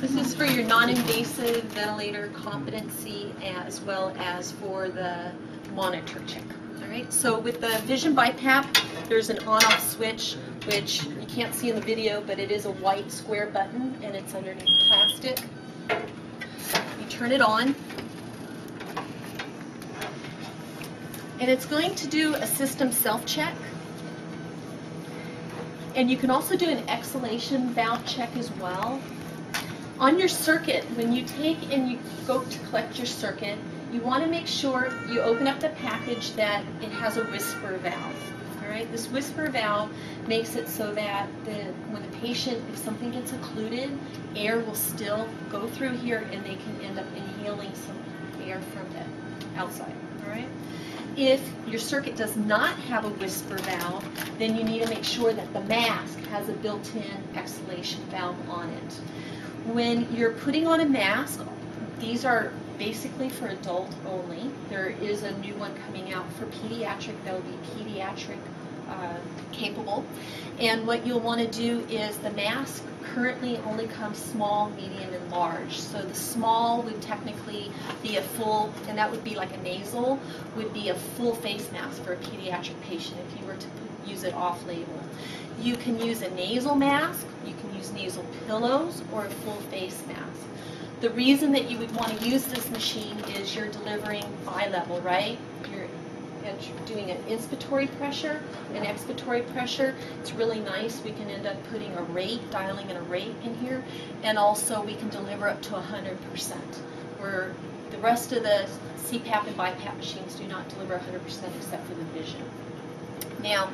This is for your non-invasive ventilator competency as well as for the monitor check. All right, so with the Vision BiPAP, there's an on-off switch, which you can't see in the video, but it is a white square button and it's underneath plastic. You turn it on, and it's going to do a system self-check. And you can also do an exhalation valve check as well. On your circuit, when you take and you go to collect your circuit, you want to make sure you open up the package that it has a whisper valve. All right, this whisper valve makes it so that when the patient, if something gets occluded, air will still go through here and they can end up inhaling some air from the outside. All right. If your circuit does not have a whisper valve, then you need to make sure that the mask has a built-in exhalation valve on it. When you're putting on a mask, these are basically for adult only. There is a new one coming out for pediatric that will be pediatric capable. And what you'll want to do is the mask currently only comes small, medium, and large. So the small would technically be a full, and that would be like a nasal, would be a full face mask for a pediatric patient if you were to use it off-label. You can use a nasal mask, you can use nasal pillows, or a full face mask. The reason that you would want to use this machine is you're delivering bi-level, right? You're doing an inspiratory pressure and expiratory pressure. It's really nice. We can end up putting a rate, dialing in a rate in here, and also we can deliver up to 100%, where the rest of the CPAP and BiPAP machines do not deliver 100% except for the Vision. Now,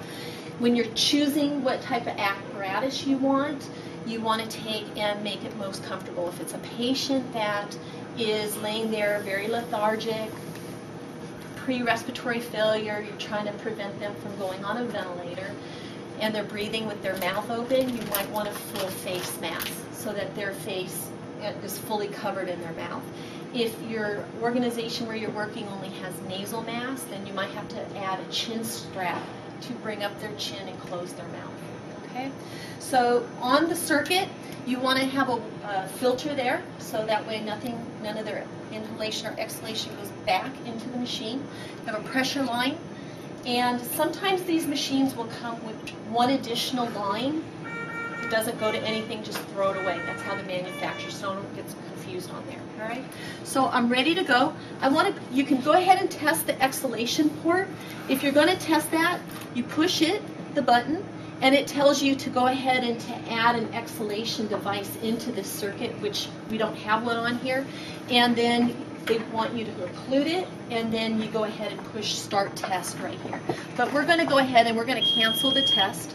when you're choosing what type of apparatus you want to take and make it most comfortable. If it's a patient that is laying there very lethargic, pre-respiratory failure, you're trying to prevent them from going on a ventilator, and they're breathing with their mouth open, you might want a full face mask so that their face is fully covered in their mouth. If your organization where you're working only has nasal masks, then you might have to add a chin strap to bring up their chin and close their mouth. Okay, so on the circuit, you want to have a filter there, so that way none of their inhalation or exhalation goes back into the machine. You have a pressure line, and sometimes these machines will come with one additional line. If it doesn't go to anything, just throw it away. That's how the manufacturer, so don't get confused on there. All right. So I'm ready to go. You can go ahead and test the exhalation port. If you're going to test that, you push the button, and it tells you to go ahead and to add an exhalation device into this circuit, which we don't have one on here. And then they want you to include it, and then you go ahead and push start test right here. But we're going to go ahead and we're going to cancel the test.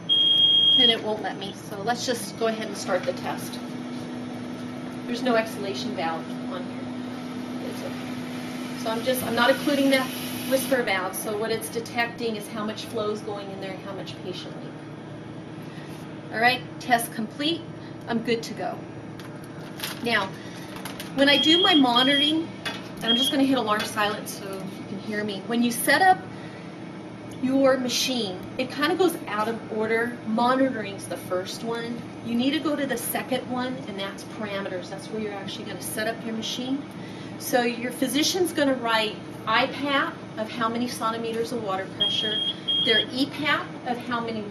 And it won't let me, so let's just go ahead and start the test. There's no exhalation valve on here. So I'm not including that whisper valve, so what it's detecting is how much flow is going in there and how much patient leak. All right, test complete. I'm good to go. Now, when I do my monitoring, and I'm just going to hit alarm silence so you can hear me. When you set up your machine, it kind of goes out of order. Monitoring's the first one. You need to go to the second one, and that's parameters. That's where you're actually going to set up your machine. So your physician's going to write IPAP of how many centimeters of water pressure, their EPAP of how many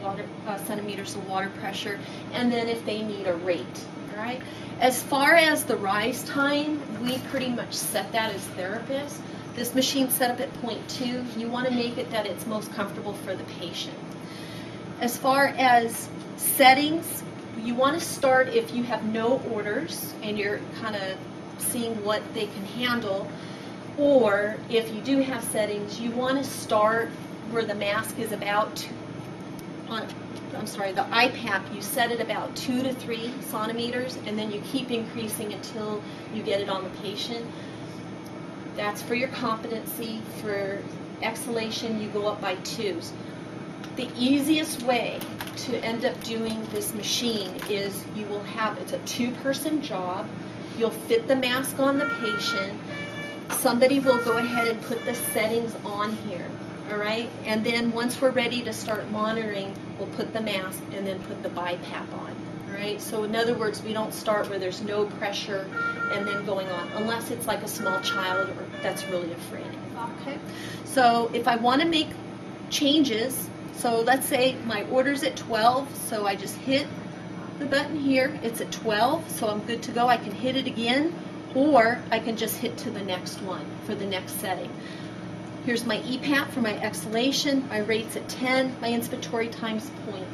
centimeters of water pressure, and then if they need a rate. All right. As far as the rise time, we pretty much set that as therapists. This machine's set up at 0.2. You want to make it that it's most comfortable for the patient. As far as settings, you want to start if you have no orders and you're kind of seeing what they can handle, or if you do have settings, you want to start where the mask is about the IPAP, you set it about 2 to 3 centimeters, and then you keep increasing until you get it on the patient. That's for your competency. For exhalation, you go up by 2s. The easiest way to end up doing this machine is it's a 2-person job. You'll fit the mask on the patient. Somebody will go ahead and put the settings on here, all right? And then once we're ready to start monitoring, we'll put the mask and then put the BiPAP on, all right? right? So in other words, we don't start where there's no pressure and then going on, unless it's like a small child or that's really afraid. Okay? So if I want to make changes, so let's say my order's at 12, so I just hit the button here, it's at 12, so I'm good to go. I can hit it again, or I can just hit to the next one for the next setting. Here's my EPAP for my exhalation, my rate's at 10, my inspiratory time's 0.8.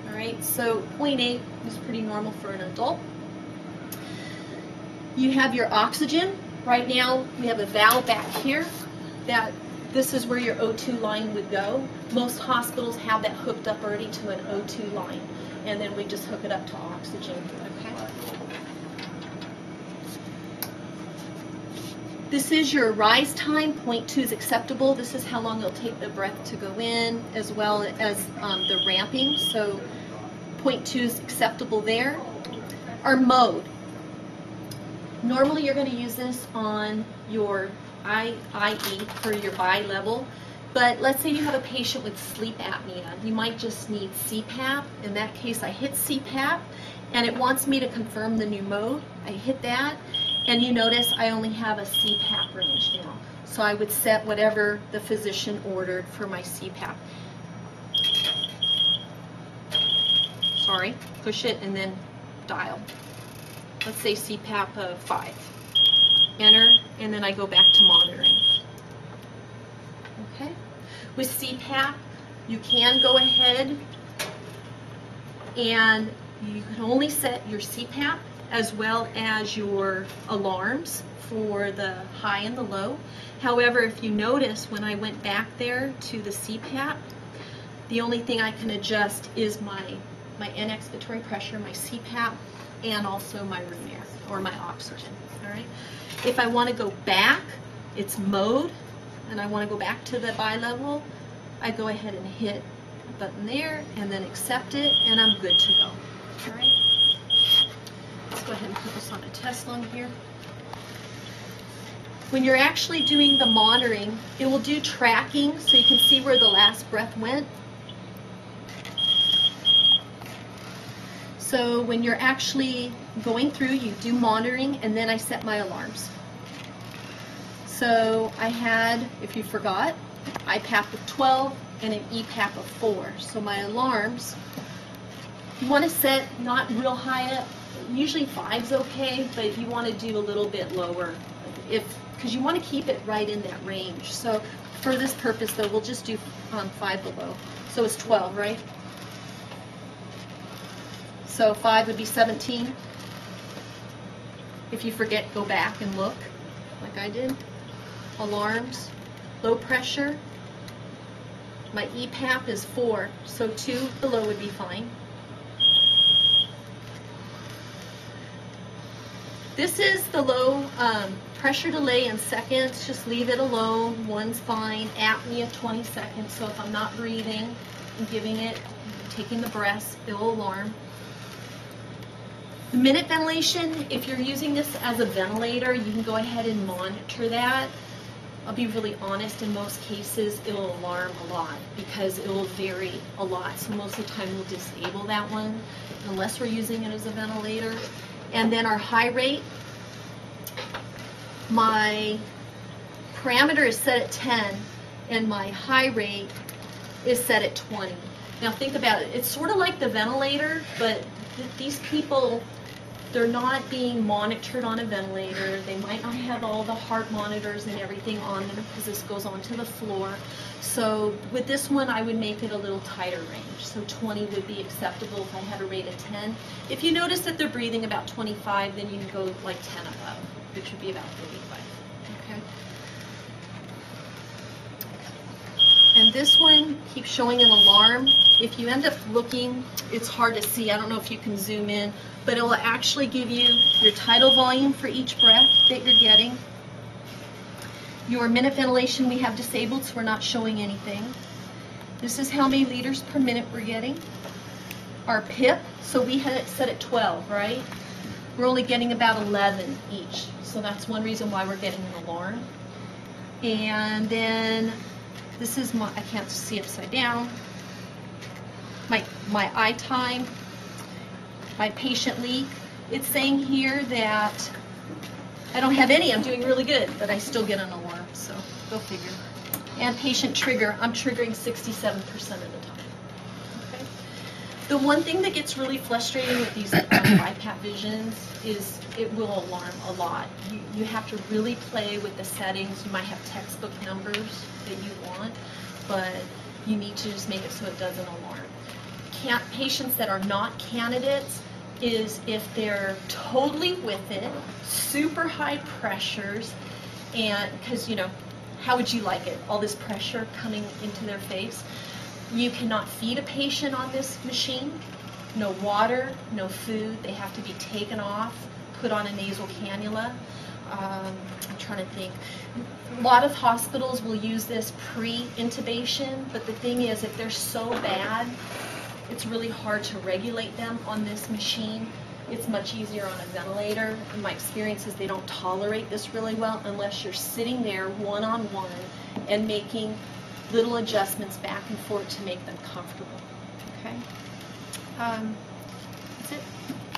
All right, so 0.8 is pretty normal for an adult. You have your oxygen. Right now, we have a valve back here that this is where your O2 line would go. Most hospitals have that hooked up already to an O2 line, and then we just hook it up to oxygen. Okay. This is your rise time. 0.2 is acceptable. This is how long it'll take the breath to go in, as well as the ramping. So 0.2 is acceptable there. Our mode. Normally you're going to use this on your IE for your bi-level, but let's say you have a patient with sleep apnea. You might just need CPAP. In that case, I hit CPAP, and it wants me to confirm the new mode. I hit that, and you notice I only have a CPAP range now. So I would set whatever the physician ordered for my CPAP. Sorry, push it and then dial. Let's say CPAP of 5. Enter, and then I go back to monitoring. Okay? With CPAP, you can go ahead and you can only set your CPAP as well as your alarms for the high and the low. However, if you notice, when I went back there to the CPAP, the only thing I can adjust is my end expiratory pressure, my CPAP, and also my room air, or my oxygen. All right. If I want to go back, it's mode, and I want to go back to the bi-level, I go ahead and hit the button there, and then accept it, and I'm good to go. All right. Let's go ahead and put this on a test lung here. When you're actually doing the monitoring, it will do tracking, so you can see where the last breath went. So when you're actually going through, you do monitoring, and then I set my alarms. So I had, if you forgot, IPAP of 12 and an EPAP of 4. So my alarms, you want to set not real high up. Usually 5's okay, but you want to do a little bit lower, because you want to keep it right in that range. So for this purpose, though, we'll just do 5 below. So it's 12, right? So 5 would be 17. If you forget, go back and look, like I did. Alarms, low pressure. My EPAP is 4, so 2 below would be fine. This is the low pressure delay in seconds. Just leave it alone. 1's fine. Apnea, 20 seconds. So if I'm not breathing and giving it, taking the breaths, it'll alarm. The minute ventilation, if you're using this as a ventilator, you can go ahead and monitor that. I'll be really honest, in most cases it'll alarm a lot because it will vary a lot. So most of the time we'll disable that one unless we're using it as a ventilator. And then our high rate, my parameter is set at 10 and my high rate is set at 20. Now think about it, it's sort of like the ventilator, but these people, they're not being monitored on a ventilator. They might not have all the heart monitors and everything on them because this goes onto the floor. So with this one, I would make it a little tighter range. So 20 would be acceptable if I had a rate of 10. If you notice that they're breathing about 25, then you can go like 10 above, which would be about 35. Okay. And this one keeps showing an alarm. If you end up looking, it's hard to see. I don't know if you can zoom in, but it will actually give you your tidal volume for each breath that you're getting. Your minute ventilation we have disabled, so we're not showing anything. This is how many liters per minute we're getting. Our PIP, so we had it set at 12, right? We're only getting about 11 each, so that's one reason why we're getting an alarm. And then this is my, I can't see upside down, my eye time. My patient leak, it's saying here that I don't have any, I'm doing really good, but I still get an alarm, so go figure. And patient trigger, I'm triggering 67% of the time. Okay. The one thing that gets really frustrating with these BiPAP visions is it will alarm a lot. You have to really play with the settings. You might have textbook numbers that you want, but you need to just make it so it doesn't alarm. Patients that are not candidates is if they're totally with it, super high pressures, and because, you know, how would you like it? All this pressure coming into their face. You cannot feed a patient on this machine. No water, no food. They have to be taken off, put on a nasal cannula. I'm trying to think. A lot of hospitals will use this pre-intubation, but the thing is, if they're so bad, it's really hard to regulate them on this machine. It's much easier on a ventilator. In my experience is they don't tolerate this really well unless you're sitting there one-on-one and making little adjustments back and forth to make them comfortable. Okay? That's it.